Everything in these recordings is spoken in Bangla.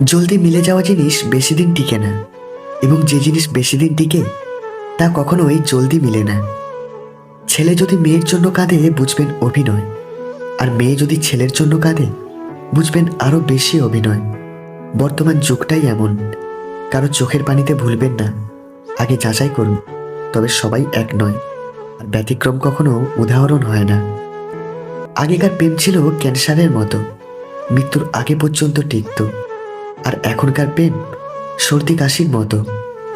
জলদি মিলে যাওয়া জিনিস বেশি দিন টিকে না, এবং যে জিনিস বেশি দিন টিকে তা কখনোই জলদি মিলে না। ছেলে যদি মেয়ের জন্য কাঁদে বুঝবেন অভিনয়, আর মেয়ে যদি ছেলের জন্য কাঁদে বুঝবেন আরো বেশি অভিনয়। বর্তমান যুগটাই এমন। কারো চোখের পানিতে ভুলবেন না, আগে যাচাই করুন। তবে সবাই এক নয়, আর ব্যতিক্রম কখনো উদাহরণ হয় না। আগেকার প্রেম ছিল ক্যান্সারের মতো, মৃত্যুর আগে পর্যন্ত টিকত। আর এখনকার প্রেম সর্দি কাশির মতো,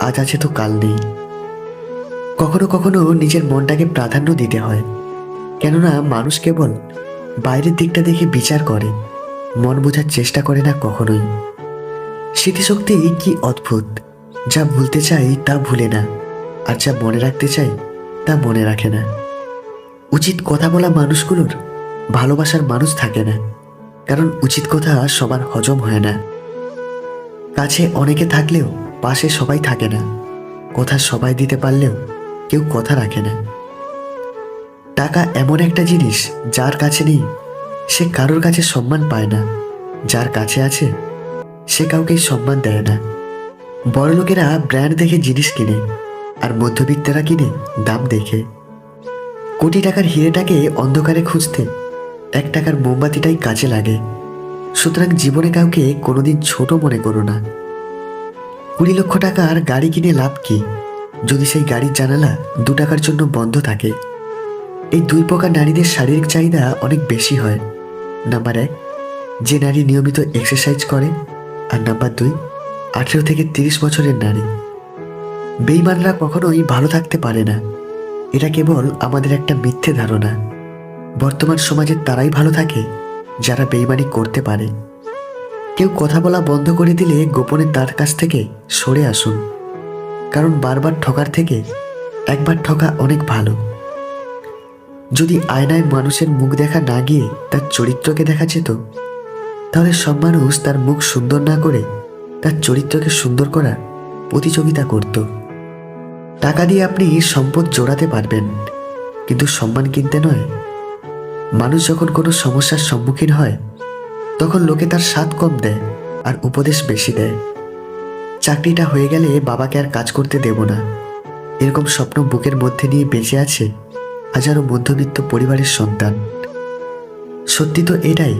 আজ আছে তো কাল নেই। কখনো কখনো নিজের মনটাকে প্রাধান্য দিতে হয়, কেননা মানুষ কেবল বাইরের দিকটা দেখে বিচার করে, মন বোঝার চেষ্টা করে না কখনোই। স্মৃতিশক্তি কি অদ্ভুত! যা ভুলতে চাই তা ভুলে না, আর যা মনে রাখতে চাই তা মনে রাখে না। উচিত কথা বলা মানুষগুলোর ভালোবাসার মানুষ থাকে না, কারণ উচিত কথা সবার হজম হয় না। কাছে অনেকে থাকলেও পাশে সবাই থাকে না। কথা সবাই দিতে পারলেও কেউ কথা রাখে না। টাকা এমন একটা জিনিস, যার কাছে নেই সে কারোর কাছে সম্মান পায় না, যার কাছে আছে সে কাউকেই সম্মান দেয় না। বড়লোকেরা ব্র্যান্ড দেখে জিনিস কিনে, আর মধ্যবিত্তরা কিনে দাম দেখে। কোটি টাকার হিরেটাকে অন্ধকারে খুঁজতে 1 টাকার মোমবাতিটাই কাজে লাগে। সুতরাং জীবনে কাউকে কোনোদিন ছোট মনে করো না। 20 লক্ষ টাকার গাড়ি কিনে লাভ কি, যদি সেই গাড়ির জানালা 2 টাকার জন্য বন্ধ থাকে? এই 2 প্রকার নারীদের শারীরিক চাহিদা অনেক বেশি হয়। নাম্বার 1, যে নারী নিয়মিত এক্সারসাইজ করে। আর নাম্বার 2, 18 থেকে 30 বছরের নারী। বেঈমানরা কখনোই ভালো থাকতে পারে না, এটা কেবল আমাদের একটা মিথ্যে ধারণা। বর্তমান সমাজে তারাই ভালো থাকে যারা বেঈমানি করতে পারে। কেউ কথা বলা বন্ধ করে দিলে গোপনে তার কাছ থেকে সরে আসুন, কারণ বারবার ঠকার থেকে একবার ঠকা অনেক ভালো। যদি আয়নায় মানুষের মুখ দেখা না গিয়ে তার চরিত্রকে দেখা যেত, তাহলে সব মানুষ তার মুখ সুন্দর না করে তার চরিত্রকে সুন্দর করার প্রতিযোগিতা করত। টাকা দিয়ে আপনি সম্পদ জোড়াতে পারবেন, কিন্তু সম্মান কিনতে নয়। মানুষ যখন কোনো সমস্যার সম্মুখীন হয়, তখন লোকে তার স্বাদ কম দেয় আর উপদেশ বেশি দেয়। চাকরিটা হয়ে গেলে বাবাকে আর কাজ করতে দেব না, এরকম স্বপ্ন বুকের মধ্যে নিয়ে বেঁচে আছে হাজারো মধ্যবিত্ত পরিবারের সন্তান। সত্যি তো এটাই,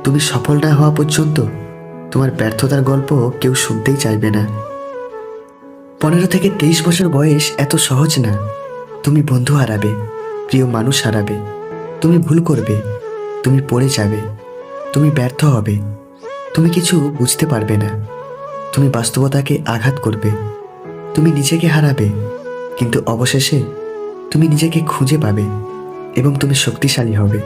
তুমি সফল না হওয়া পর্যন্ত তোমার ব্যর্থতার গল্প কেউ শুনতেই চাইবে না। 15 থেকে 23 বছর বয়স এত সহজ না। তুমি বন্ধু হারাবে, প্রিয় মানুষ হারাবে, তুমি ভুল করবে, তুমি পড়ে যাবে, তুমি ব্যর্থ হবে, তুমি কিছু বুঝতে পারবে না, তুমি বাস্তবতাকে আঘাত করবে, তুমি নিজেকে হারাবে, কিন্তু অবশেষে তুমি নিজেকে খুঁজে পাবে এবং তুমি শক্তিশালী হবে।